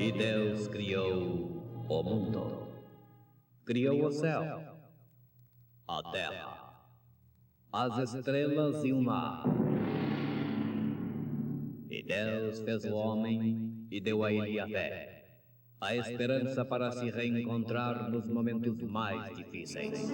E Deus criou o mundo. Criou o céu, a terra, as estrelas e o mar. E Deus fez o homem e deu a ele a fé, a esperança para se reencontrar nos momentos mais difíceis.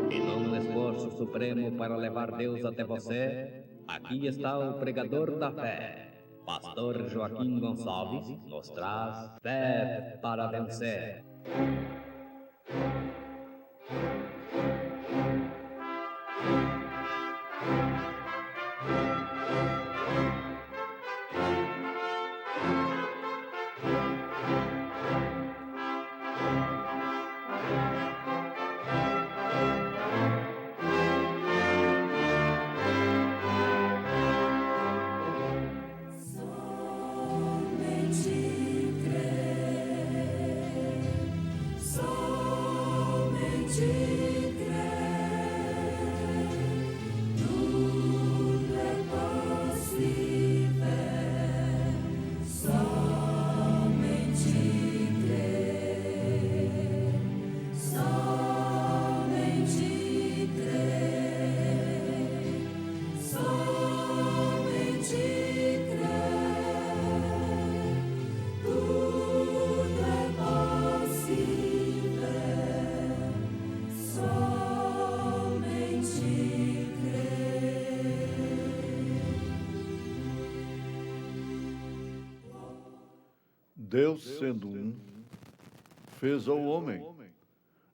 E num esforço supremo para levar Deus até você, aqui está o pregador da fé. Pastor Joaquim Gonçalves nos traz fé para vencer. Deus, sendo um, fez ao homem,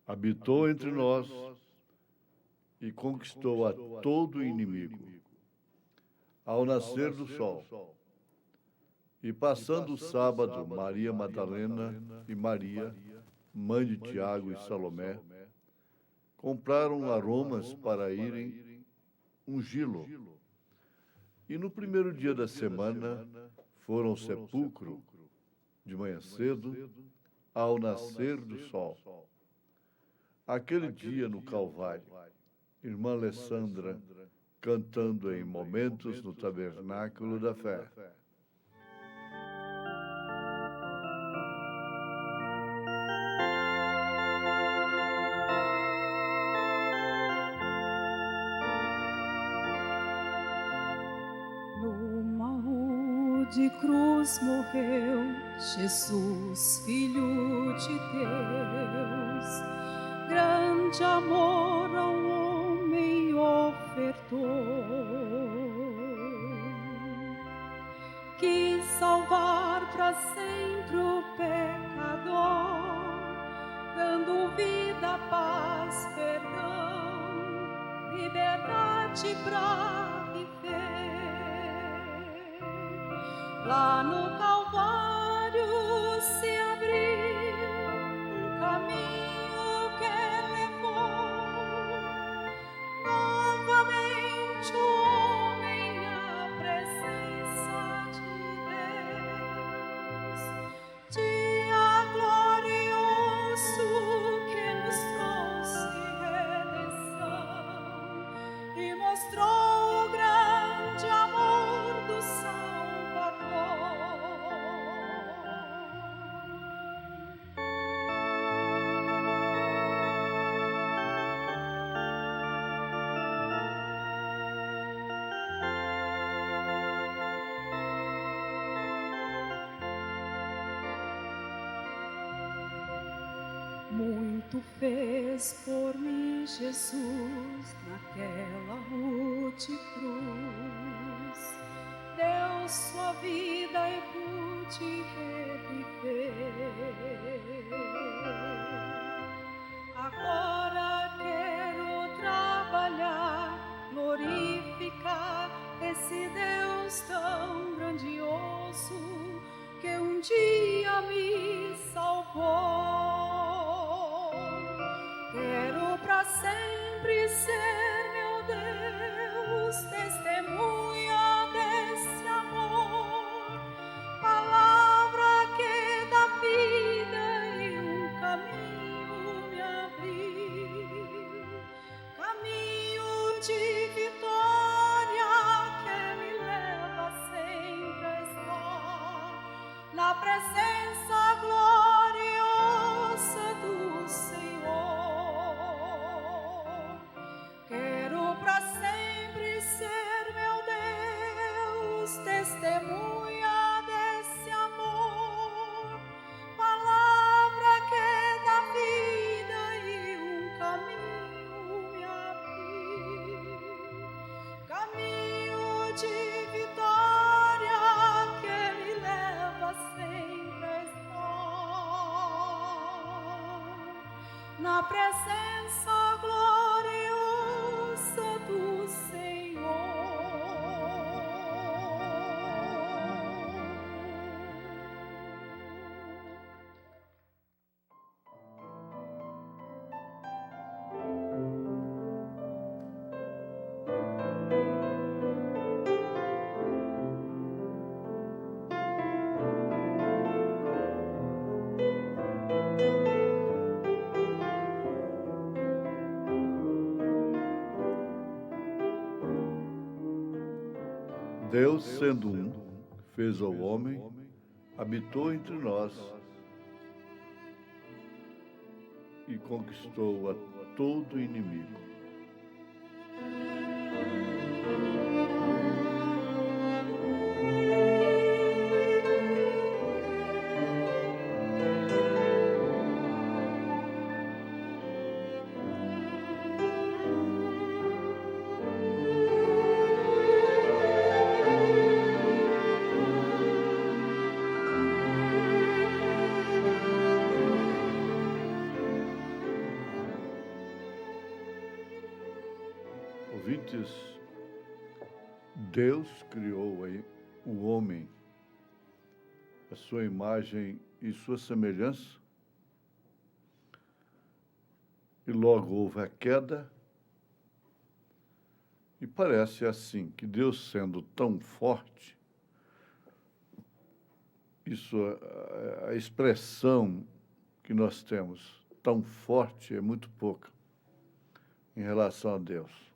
habitou entre nós e conquistou a todo inimigo. Ao nascer do sol, e passando o sábado, Maria Madalena e Maria, mãe de Tiago e Salomé, compraram aromas para irem ungí-lo. E no primeiro dia da semana foram ao sepulcro, de manhã cedo, ao nascer do sol. Aquele dia no Calvário, irmã Alessandra, cantando em Momentos no Tabernáculo da Fé. De cruz morreu Jesus, Filho de Deus, grande amor ao homem ofertou, quis salvar para sempre o pecador, dando vida, paz, perdão, liberdade pra viver. Lá no Calvário se abriu um caminho que levou novamente o homem à presença de Deus. Dia glorioso que nos trouxe redenção e mostrou o grande amor do Salvador. Muito fez por mim Jesus naquela rude cruz. Deu sua vida e pude reviver. Agora quero trabalhar, glorificar esse Deus tão grandioso que um dia me salvou. Quero pra sempre ser, meu Deus, testemunha desse amor, palavra que dá vida e um caminho me abriu, caminho de vitória que na presença gloriosa do Senhor. Deus, sendo um, fez ao homem, habitou entre nós e conquistou a todo inimigo. Ouvintes, Deus criou o homem, a sua imagem e sua semelhança, e logo houve a queda, e parece assim que Deus, sendo tão forte, isso, a expressão que nós temos, tão forte, é muito pouca em relação a Deus.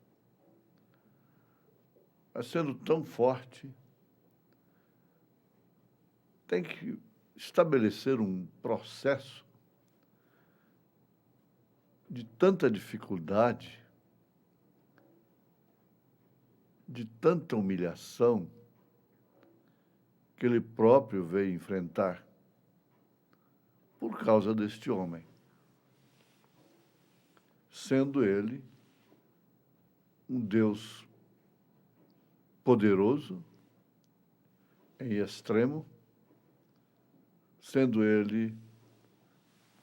Mas sendo tão forte, tem que estabelecer um processo de tanta dificuldade, de tanta humilhação, que ele próprio veio enfrentar por causa deste homem, sendo ele um Deus poderoso, em extremo, sendo ele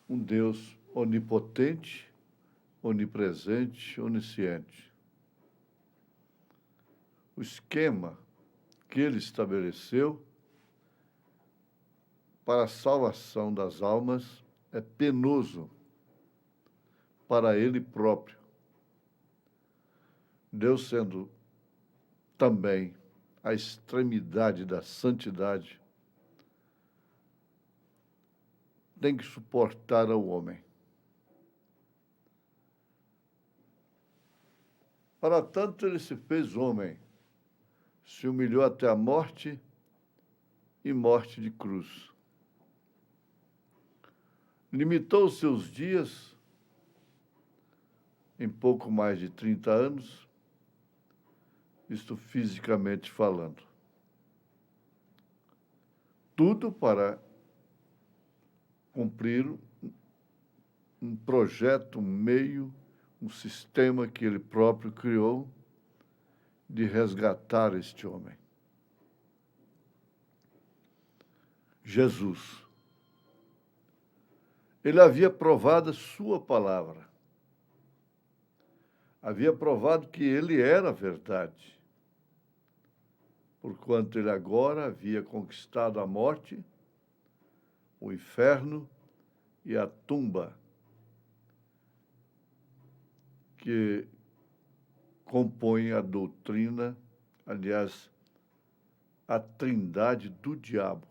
um Deus onipotente, onipresente, onisciente. O esquema que ele estabeleceu para a salvação das almas é penoso para ele próprio. Deus, sendo também a extremidade da santidade, tem que suportar ao homem. Para tanto, ele se fez homem, se humilhou até a morte e morte de cruz. Limitou os seus dias em pouco mais de 30 anos, isto fisicamente falando. Tudo para cumprir um projeto, um meio, um sistema que ele próprio criou de resgatar este homem. Jesus. Ele havia provado a sua palavra. Havia provado que ele era a verdade, porquanto ele agora havia conquistado a morte, o inferno e a tumba, que compõem a doutrina, aliás, a trindade do diabo.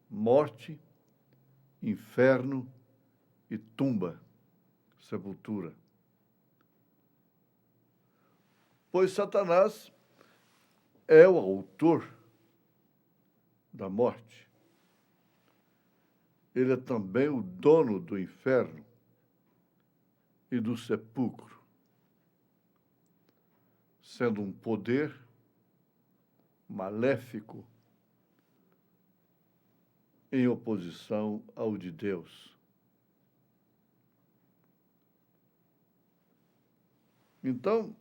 Morte, inferno e tumba, sepultura. Pois Satanás é o autor da morte. Ele é também o dono do inferno e do sepulcro, sendo um poder maléfico em oposição ao de Deus. Então,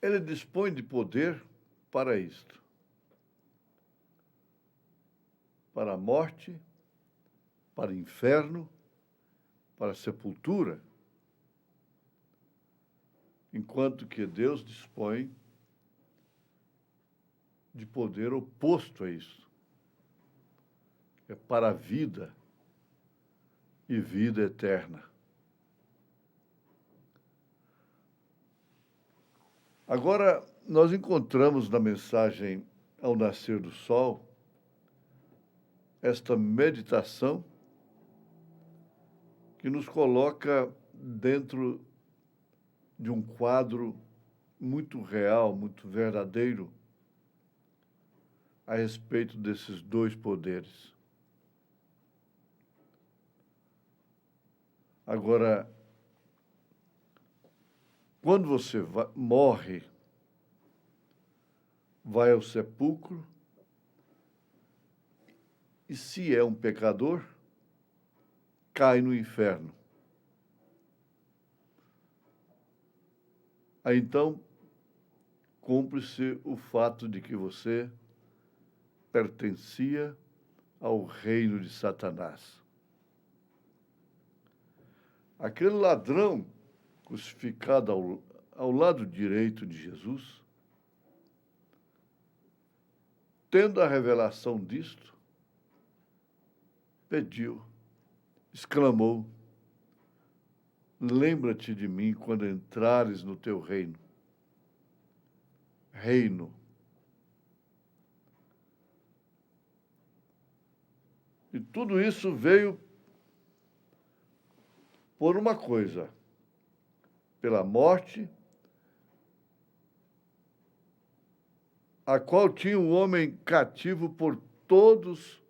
ele dispõe de poder para isto, para a morte, para o inferno, para a sepultura, enquanto que Deus dispõe de poder oposto a isso. É para a vida e vida eterna. Agora, nós encontramos na mensagem Ao Nascer do Sol esta meditação que nos coloca dentro de um quadro muito real, muito verdadeiro, a respeito desses dois poderes. Agora, quando você morre, vai ao sepulcro, e se é um pecador, cai no inferno. Aí então, cumpre-se o fato de que você pertencia ao reino de Satanás. Aquele ladrão crucificado ao lado direito de Jesus, tendo a revelação disto, pediu, exclamou: lembra-te de mim quando entrares no teu reino. Reino. E tudo isso veio por uma coisa: pela morte, a qual tinha o homem cativo por todos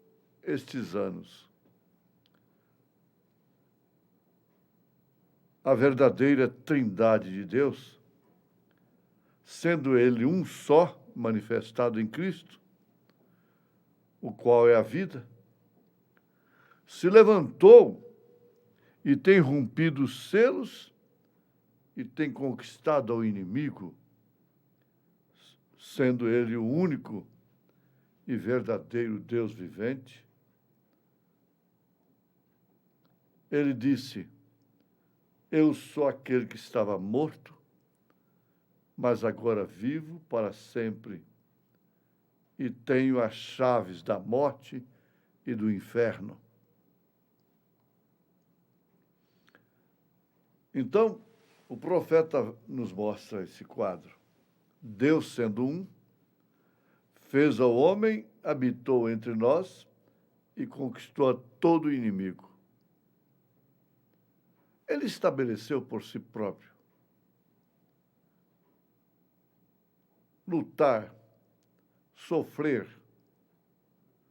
estes anos. A verdadeira Trindade de Deus, sendo ele um só, manifestado em Cristo, o qual é a vida, se levantou e tem rompido os selos e tem conquistado ao inimigo, sendo ele o único e verdadeiro Deus vivente. Ele disse: eu sou aquele que estava morto, mas agora vivo para sempre, e tenho as chaves da morte e do inferno. Então, o profeta nos mostra esse quadro. Deus, sendo um, fez ao homem, habitou entre nós e conquistou a todo inimigo. Ele estabeleceu por si próprio lutar, sofrer,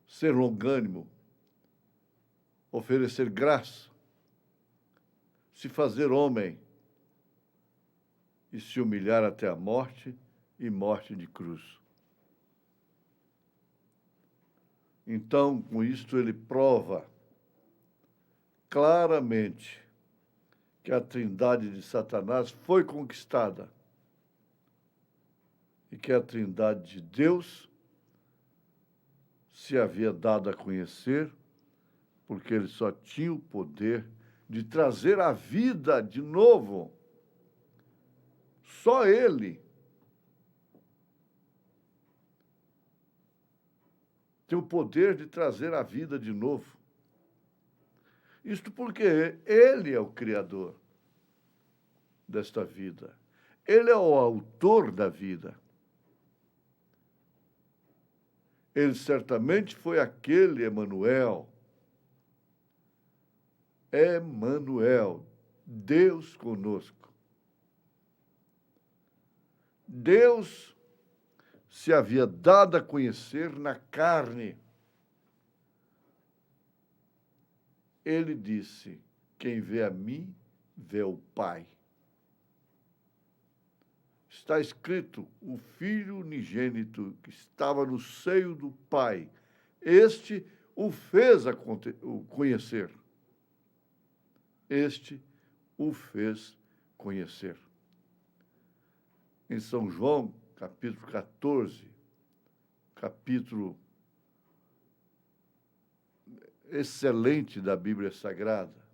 ser longânimo, oferecer graça, se fazer homem e se humilhar até a morte e morte de cruz. Então, com isto, ele prova claramente que a trindade de Satanás foi conquistada e que a trindade de Deus se havia dado a conhecer, porque ele só tinha o poder de trazer a vida de novo. Só ele tem o poder de trazer a vida de novo. Isto porque ele é o criador desta vida. Ele é o autor da vida. Ele certamente foi aquele Emanuel. Emanuel, Deus conosco. Deus se havia dado a conhecer na carne. Ele disse: quem vê a mim, vê o Pai. Está escrito: o Filho unigênito que estava no seio do Pai, este o fez conhecer. Este o fez conhecer. Em São João, capítulo 14, capítulo excelente da Bíblia Sagrada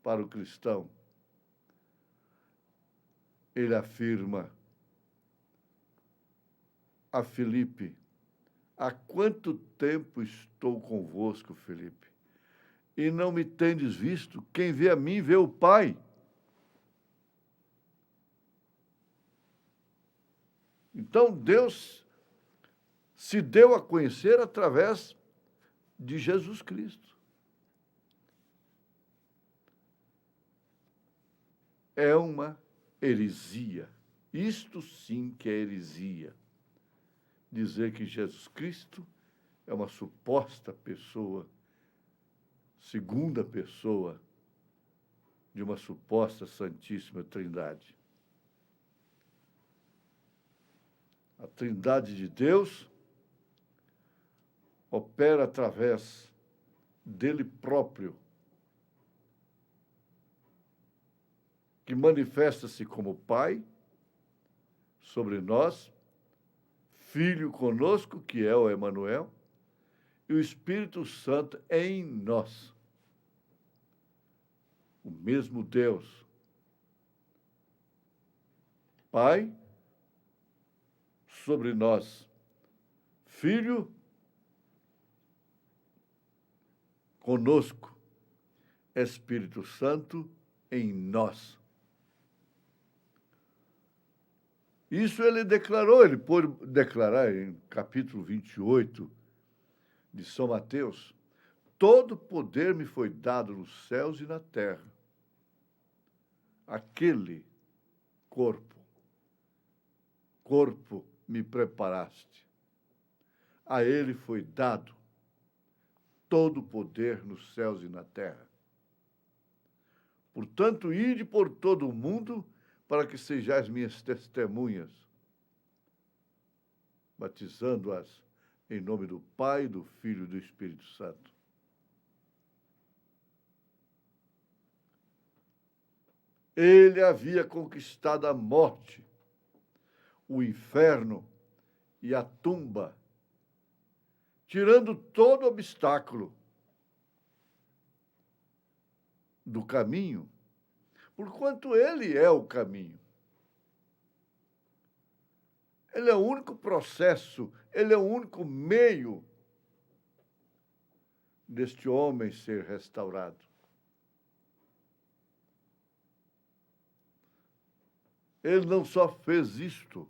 para o cristão. Ele afirma a Filipe: há quanto tempo estou convosco, Filipe, e não me tendes visto? Quem vê a mim, vê o Pai. Então, Deus se deu a conhecer através de Jesus Cristo. É uma heresia. Isto sim que é heresia. Dizer que Jesus Cristo é uma suposta pessoa, segunda pessoa de uma suposta Santíssima Trindade. A Trindade de Deus opera através dele próprio, que manifesta-se como Pai sobre nós, Filho conosco, que é o Emanuel, e o Espírito Santo em nós. O mesmo Deus, Pai sobre nós, Filho conosco, Espírito Santo em nós. Isso ele declarou, ele pôde declarar em capítulo 28 de São Mateus: todo poder me foi dado nos céus e na terra. Aquele corpo me preparaste. A ele foi dado todo o poder nos céus e na terra. Portanto, ide por todo o mundo para que sejais minhas testemunhas, batizando-as em nome do Pai, do Filho e do Espírito Santo. Ele havia conquistado a morte, o inferno e a tumba, tirando todo obstáculo do caminho, porquanto ele é o caminho. Ele é o único processo, ele é o único meio deste homem ser restaurado. Ele não só fez isto,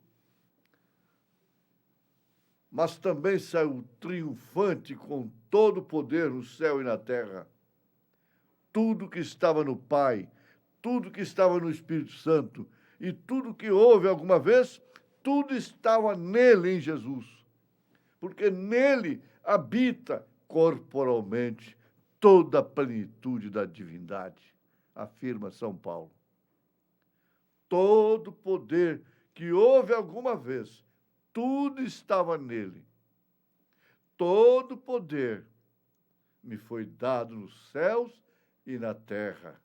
mas também saiu triunfante com todo o poder no céu e na terra. Tudo que estava no Pai, tudo que estava no Espírito Santo e tudo que houve alguma vez, tudo estava nele, em Jesus. Porque nele habita corporalmente toda a plenitude da divindade, afirma São Paulo. Todo poder que houve alguma vez, tudo estava nele. Todo poder me foi dado nos céus e na terra.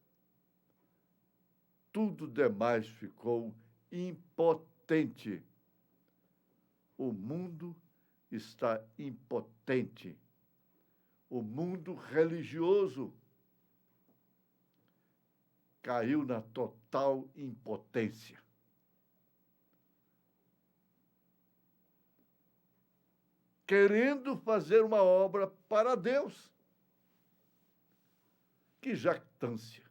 Tudo demais ficou impotente. O mundo está impotente. O mundo religioso caiu na total impotência. Querendo fazer uma obra para Deus. Que jactância,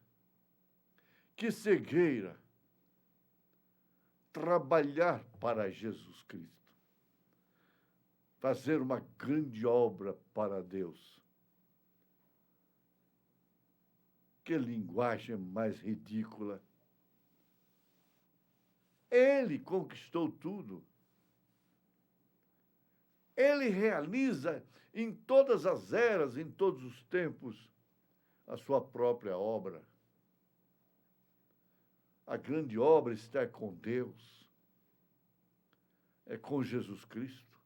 que cegueira, trabalhar para Jesus Cristo, fazer uma grande obra para Deus. Que linguagem mais ridícula. Ele conquistou tudo. Ele realiza em todas as eras, em todos os tempos, a sua própria obra. A grande obra está com Deus, é com Jesus Cristo.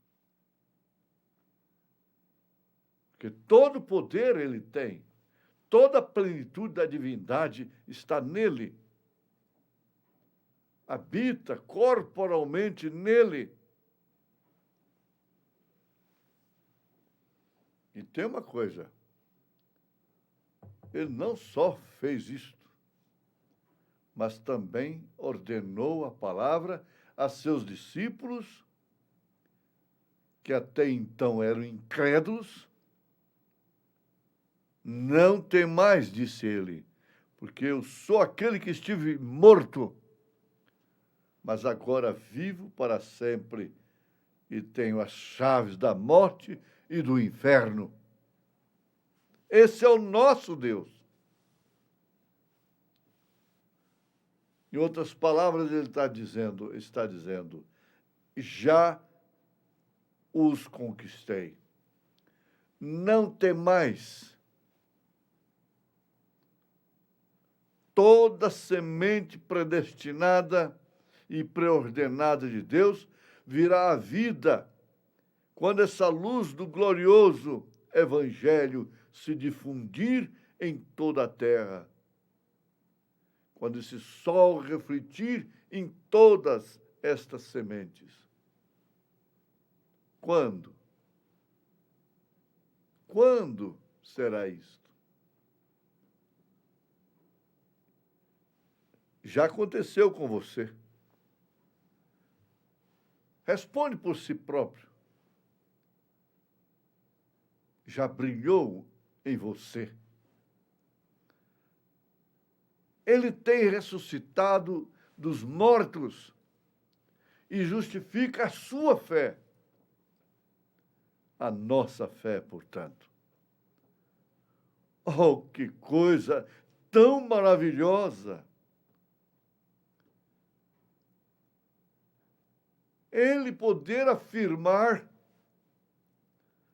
Porque todo o poder ele tem, toda a plenitude da divindade está nele. Habita corporalmente nele. E tem uma coisa, ele não só fez isto, mas também ordenou a palavra a seus discípulos, que até então eram incrédulos. Não temais, disse ele, porque eu sou aquele que estive morto, mas agora vivo para sempre e tenho as chaves da morte e do inferno. Esse é o nosso Deus. Em outras palavras, ele está dizendo, já os conquistei. Não temais. Toda semente predestinada e preordenada de Deus virá à vida quando essa luz do glorioso Evangelho se difundir em toda a terra. Quando esse sol refletir em todas estas sementes. Quando? Quando será isto? Já aconteceu com você. Responde por si próprio. Já brilhou em você. Ele tem ressuscitado dos mortos e justifica a sua fé. A nossa fé, portanto. Oh, que coisa tão maravilhosa! Ele poder afirmar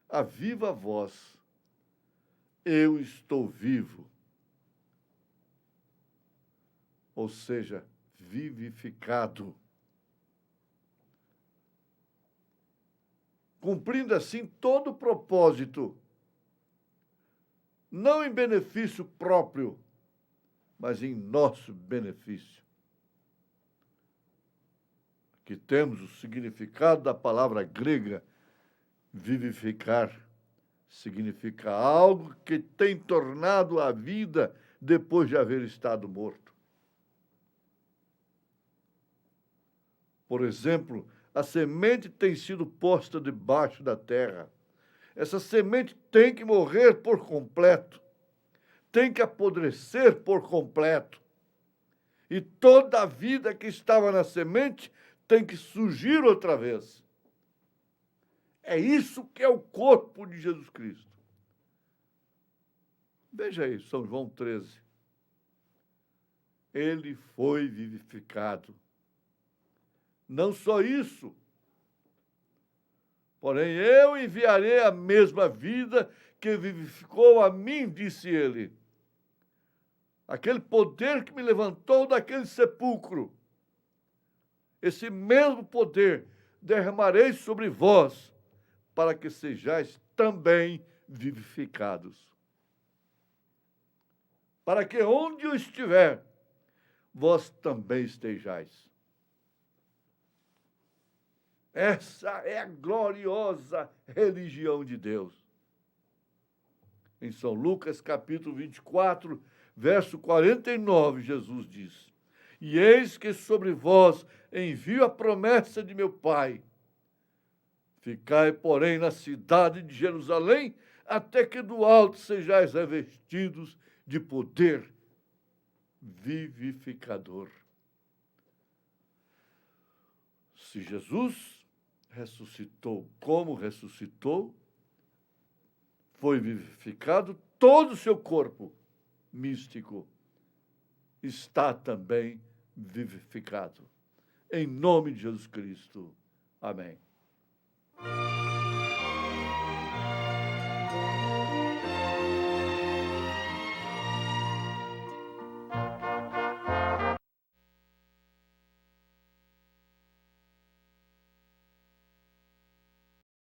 a viva voz: eu estou vivo. Ou seja, vivificado. Cumprindo assim todo o propósito, não em benefício próprio, mas em nosso benefício. Aqui temos o significado da palavra grega vivificar. Significa algo que tem tornado a vida depois de haver estado morto. Por exemplo, a semente tem sido posta debaixo da terra. Essa semente tem que morrer por completo, tem que apodrecer por completo. E toda a vida que estava na semente tem que surgir outra vez. É isso que é o corpo de Jesus Cristo. Veja aí, São João 13. Ele foi vivificado. Não só isso, porém eu enviarei a mesma vida que vivificou a mim, disse ele. Aquele poder que me levantou daquele sepulcro, esse mesmo poder derramarei sobre vós, para que sejais também vivificados. Para que onde eu estiver, vós também estejais. Essa é a gloriosa religião de Deus. Em São Lucas, capítulo 24, verso 49, Jesus diz: e eis que sobre vós envio a promessa de meu Pai. Ficai, porém, na cidade de Jerusalém, até que do alto sejais revestidos de poder vivificador. Se Jesus ressuscitou como ressuscitou, foi vivificado, todo o seu corpo místico está também vivificado. Em nome de Jesus Cristo. Amém.